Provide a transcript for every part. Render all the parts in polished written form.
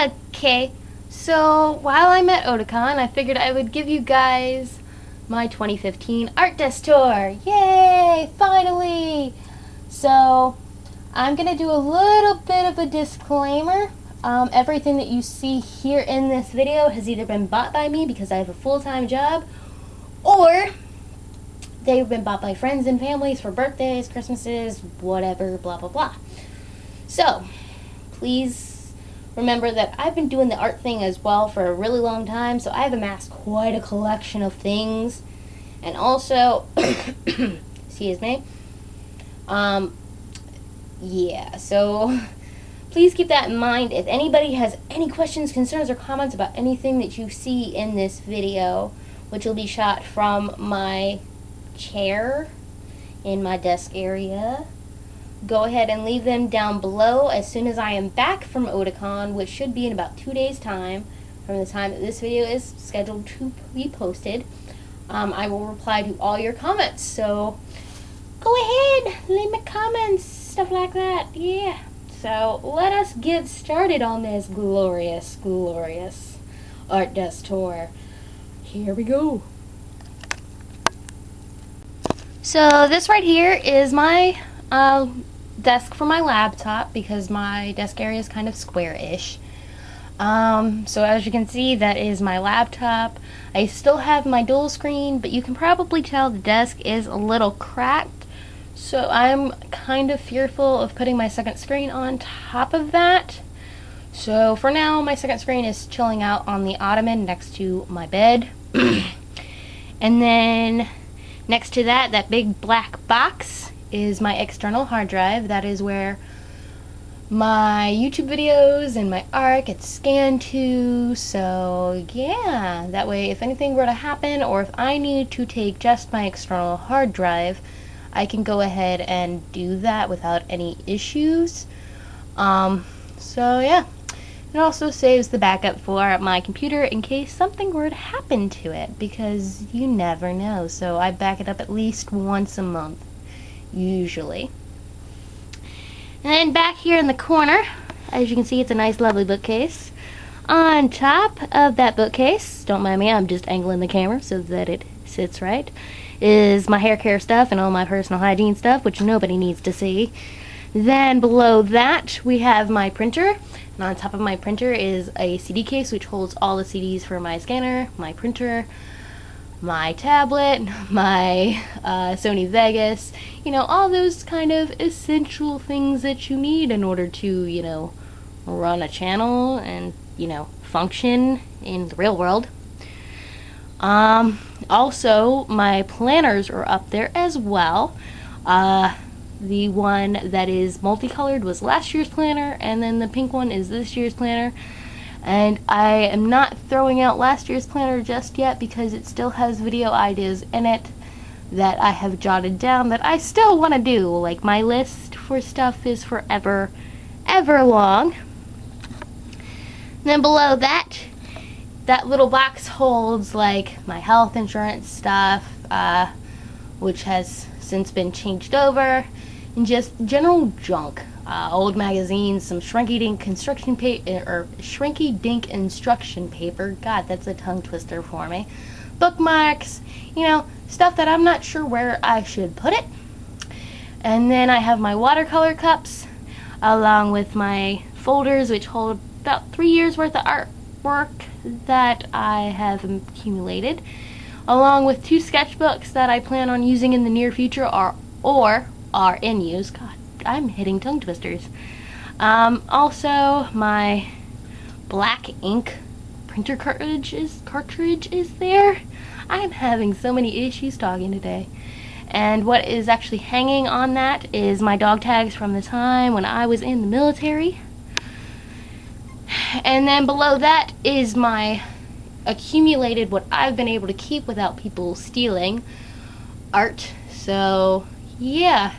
Okay, so while I'm at Otakon, I figured I would give you guys my 2015 art desk tour. Yay! Finally! So, I'm going to do a little bit of a disclaimer. Everything that you see here in this video has either been bought by me because I have a full-time job, or they've been bought by friends and families for birthdays, Christmases, whatever, blah, blah, blah. So, please remember that I've been doing the art thing as well for a really long time, so I've amassed quite a collection of things. And also, excuse me, yeah, so please keep that in mind. If anybody has any questions, concerns, or comments about anything that you see in this video, which will be shot from my chair in my desk area, go ahead and leave them down below. As soon as I am back from Otakon, which should be in about 2 days' time from the time that this video is scheduled to be posted, I will reply to all your comments. So go ahead, leave me comments, stuff like that. Yeah. So let us get started on this glorious, glorious art desk tour. Here we go. So this right here is my desk for my laptop, because my desk area is kind of square-ish. So as you can see, that is my laptop. I still have my dual screen, but you can probably tell the desk is a little cracked. So I'm kind of fearful of putting my second screen on top of that. So for now, my second screen is chilling out on the ottoman next to my bed. And then next to that, that big black box is my external hard drive. That is where my YouTube videos and my art get scanned to. So yeah, that way if anything were to happen, or if I need to take just my external hard drive, I can go ahead and do that without any issues. So yeah, it also saves the backup for my computer in case something were to happen to it, because you never know. So I back it up at least once a month, usually. And then back here in the corner, as you can see, it's a nice lovely bookcase. On top of that bookcase, don't mind me, I'm just angling the camera so that it sits right, is my hair care stuff and all my personal hygiene stuff, which nobody needs to see. Then below that, we have my printer. And on top of my printer is a CD case, which holds all the CDs for my scanner, my printer, my tablet, my Sony Vegas, you know, all those kind of essential things that you need in order to, you know, run a channel and, you know, function in the real world. Also, my planners are up there as well. The one that is multicolored was last year's planner, and then the pink one is this year's planner. And I am not throwing out last year's planner just yet because it still has video ideas in it that I have jotted down that I still want to do. Like, my list for stuff is forever, ever long. And then below that, that little box holds like my health insurance stuff, which has since been changed over, and just general junk. Old magazines, some shrinky-dink construction paper, or shrinky-dink instruction paper. God, that's a tongue twister for me. Bookmarks, you know, stuff that I'm not sure where I should put it. And then I have my watercolor cups, along with my folders, which hold about 3 years worth of artwork that I have accumulated, along with 2 sketchbooks that I plan on using in the near future, or are in use. God, I'm hitting tongue twisters. Also, my black ink printer cartridge is there. I am having so many issues talking today. And what is actually hanging on that is my dog tags from the time when I was in the military. And then below that is my accumulated, what I've been able to keep without people stealing, art. So yeah,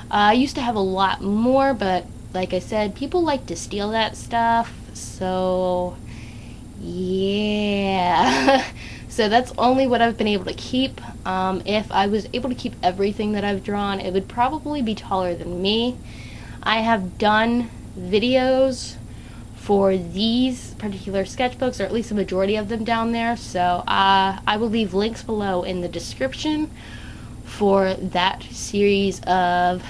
I used to have a lot more, but like I said, people like to steal that stuff, so yeah. So that's only what I've been able to keep. If I was able to keep everything that I've drawn, it would probably be taller than me. I have done videos for these particular sketchbooks, or at least a majority of them down there. So I will leave links below in the description for that series of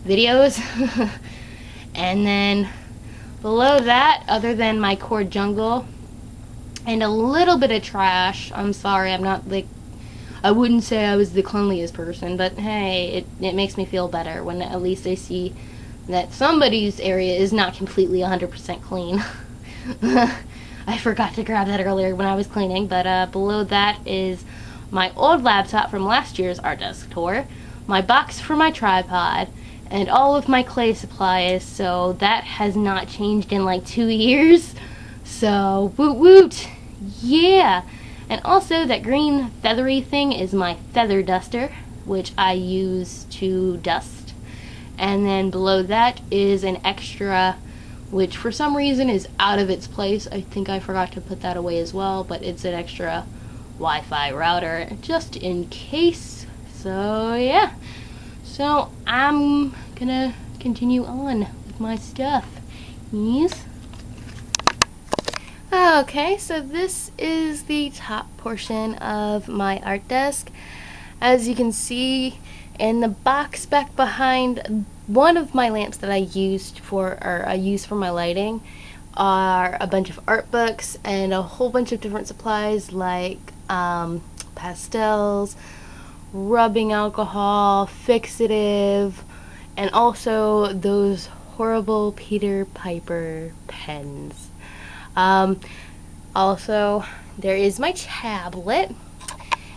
videos. And then below that, other than my core jungle and a little bit of trash, I'm sorry, I'm not like, I wouldn't say I was the cleanliest person, but hey, it makes me feel better when at least I see that somebody's area is not completely 100% clean. I forgot to grab that earlier when I was cleaning, but below that is my old laptop from last year's art desk tour, my box for my tripod, and all of my clay supplies. So that has not changed in like 2 years. So woot woot, yeah. And also that green feathery thing is my feather duster, which I use to dust. And then below that is an extra, which for some reason is out of its place. I think I forgot to put that away as well, but it's an extra Wi-Fi router just in case. So yeah, so I'm gonna continue on with my stuff. Yes. Okay, so this is the top portion of my art desk. As you can see, in the box back behind, one of my lamps that I use for my lighting are a bunch of art books and a whole bunch of different supplies like pastels, rubbing alcohol, fixative, and also those horrible Peter Piper pens. Also, there is my tablet,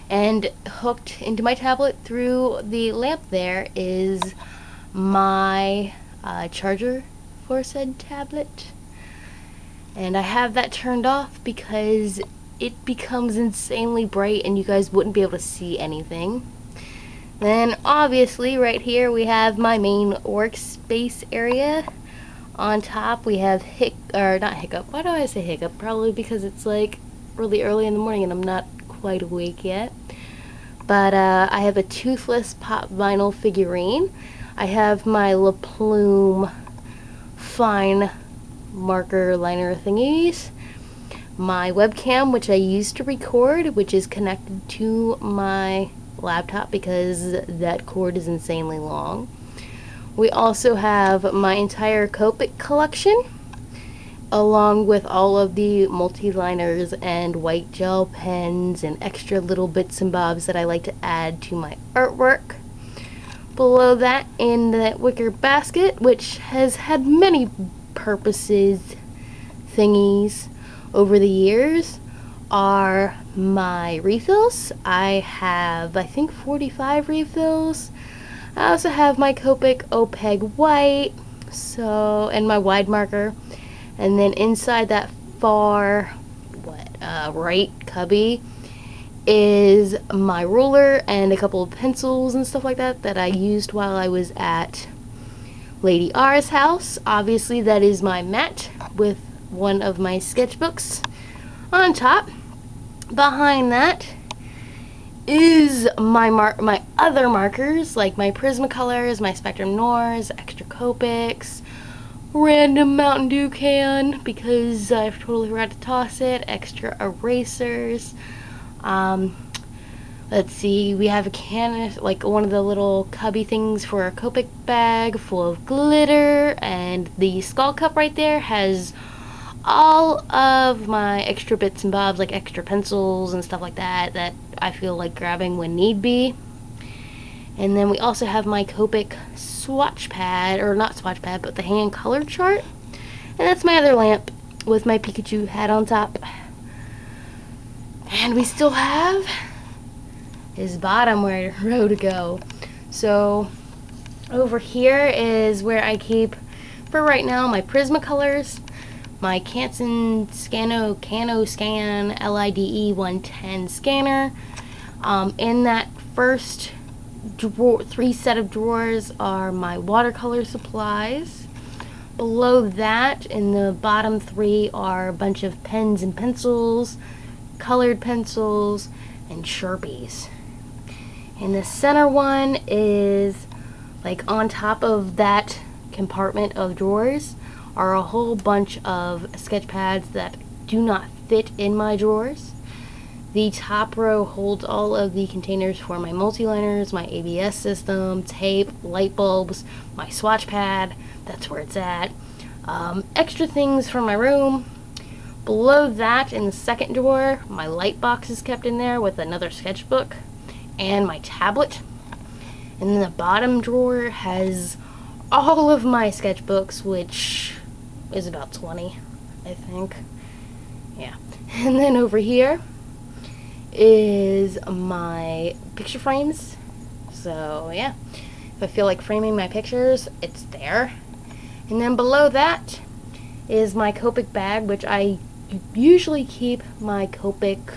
and hooked into my tablet through the lamp there is my charger for said tablet. And I have that turned off because it becomes insanely bright and you guys wouldn't be able to see anything. Then obviously right here we have my main workspace area. On top we have not hiccup. Why do I say hiccup? Probably because it's like really early in the morning and I'm not quite awake yet. But I have a toothless pop vinyl figurine. I have my La Plume fine marker liner thingies. My webcam, which I use to record, which is connected to my laptop because that cord is insanely long. We also have my entire Copic collection, along with all of the multi-liners and white gel pens and extra little bits and bobs that I like to add to my artwork. Below that, in that wicker basket, which has had many purposes thingies over the years, are my refills. I have, I think, 45 refills. I also have my Copic Opeg white, and my wide marker. And then inside that far right cubby is my ruler and a couple of pencils and stuff like that I used while I was at Lady R's house. Obviously that is my mat with one of my sketchbooks on top. Behind that is my other markers, like my Prismacolors, my Spectrum Noirs, extra Copics, random Mountain Dew can because I've totally forgot to toss it, extra erasers. Let's see, we have a can, like one of the little cubby things for a Copic bag full of glitter, and the skull cup right there has all of my extra bits and bobs, like extra pencils and stuff like that I feel like grabbing when need be. And then we also have my Copic swatch pad, or not swatch pad, but the hand color chart. And that's my other lamp with my Pikachu hat on top. And we still have his bottom row to go. So over here is where I keep, for right now, my Prismacolors, my Canson CanoScan LIDE 110 scanner. In that first three set of drawers are my watercolor supplies. Below that, in the bottom three, are a bunch of pens and pencils, colored pencils, and Sharpies. And the center one is, like, on top of that compartment of drawers are a whole bunch of sketch pads that do not fit in my drawers. The top row holds all of the containers for my multi-liners, my ABS system, tape, light bulbs, my swatch pad, that's where it's at. Extra things from my room. Below that, in the second drawer, my light box is kept in there with another sketchbook and my tablet. And then the bottom drawer has all of my sketchbooks, which is about 20, I think. Yeah. And then over here is my picture frames. So yeah, if I feel like framing my pictures, it's there. And then below that is my Copic bag, which I usually keep my Copic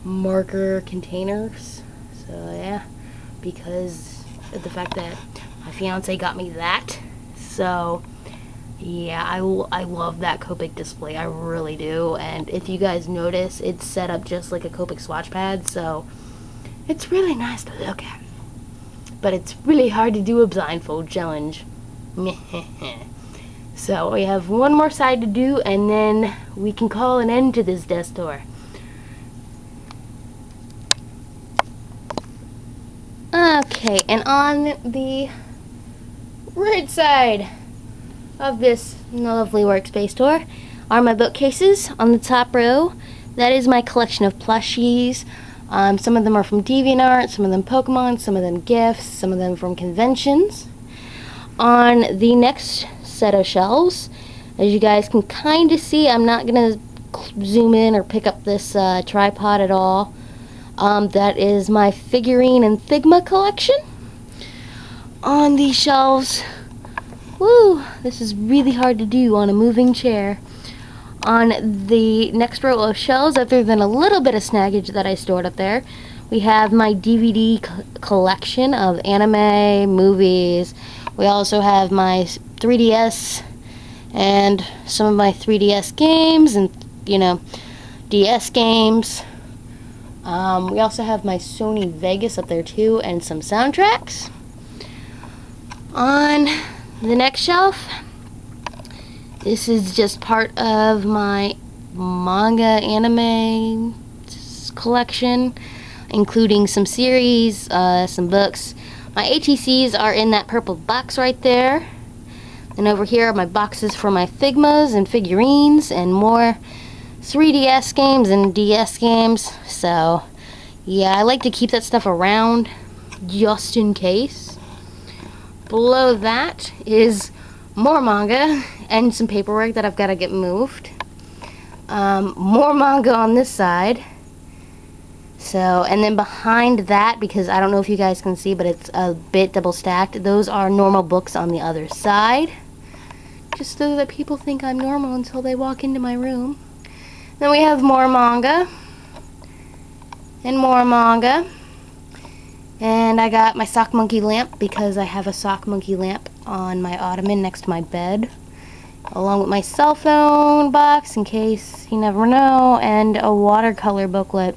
marker containers. So yeah, because of the fact that my fiance got me that. So yeah, I love that Copic display, I really do. And if you guys notice, it's set up just like a Copic swatch pad, so it's really nice to look at. But it's really hard to do a blindfold challenge. So we have one more side to do, and then we can call an end to this desk tour. Okay, and on the right side of this lovely workspace tour are my bookcases. On the top row, that is my collection of plushies. Some of them are from DeviantArt, some of them Pokemon, some of them gifts, some of them from conventions. On the next set of shelves, as you guys can kind of see, I'm not going to zoom in or pick up this tripod at all. That is my figurine and Figma collection. On these shelves, woo, this is really hard to do on a moving chair. On the next row of shelves, other than a little bit of snaggage that I stored up there, we have my DVD collection of anime, movies. We also have my 3DS and some of my 3DS games and, you know, DS games. We also have my Sony Vegas up there too, and some soundtracks. On the next shelf, this is just part of my manga anime collection, including some series, some books. My ATCs are in that purple box right there. And over here are my boxes for my Figmas and figurines and more 3DS games and DS games. So yeah, I like to keep that stuff around just in case. Below that is more manga and some paperwork that I've got to get moved. More manga on this side. So, and then behind that, because I don't know if you guys can see, but it's a bit double stacked, those are normal books on the other side. Just so that people think I'm normal until they walk into my room. Then we have more manga. And more manga. And I got my sock monkey lamp because I have a sock monkey lamp on my ottoman next to my bed. Along with my cell phone box in case you never know. And a watercolor booklet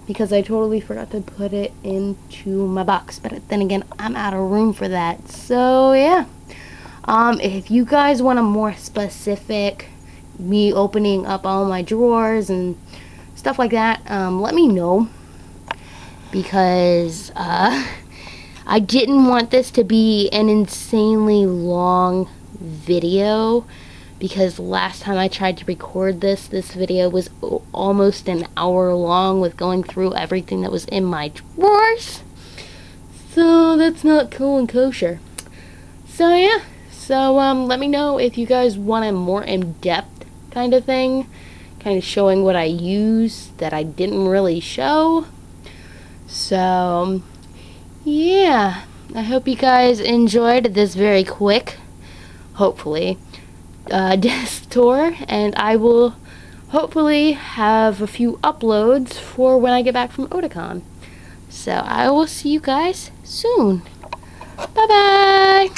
because I totally forgot to put it into my box. But then again, I'm out of room for that. So yeah. If you guys want a more specific me opening up all my drawers and stuff like that, let me know, because I didn't want this to be an insanely long video, because last time I tried to record this video was almost an hour long with going through everything that was in my drawers, so that's not cool and kosher. So yeah, so let me know if you guys want a more in-depth kind of thing, kind of showing what I use that I didn't really show. So yeah, I hope you guys enjoyed this very quick, hopefully, desk tour, and I will hopefully have a few uploads for when I get back from Otakon. So I will see you guys soon. Bye bye.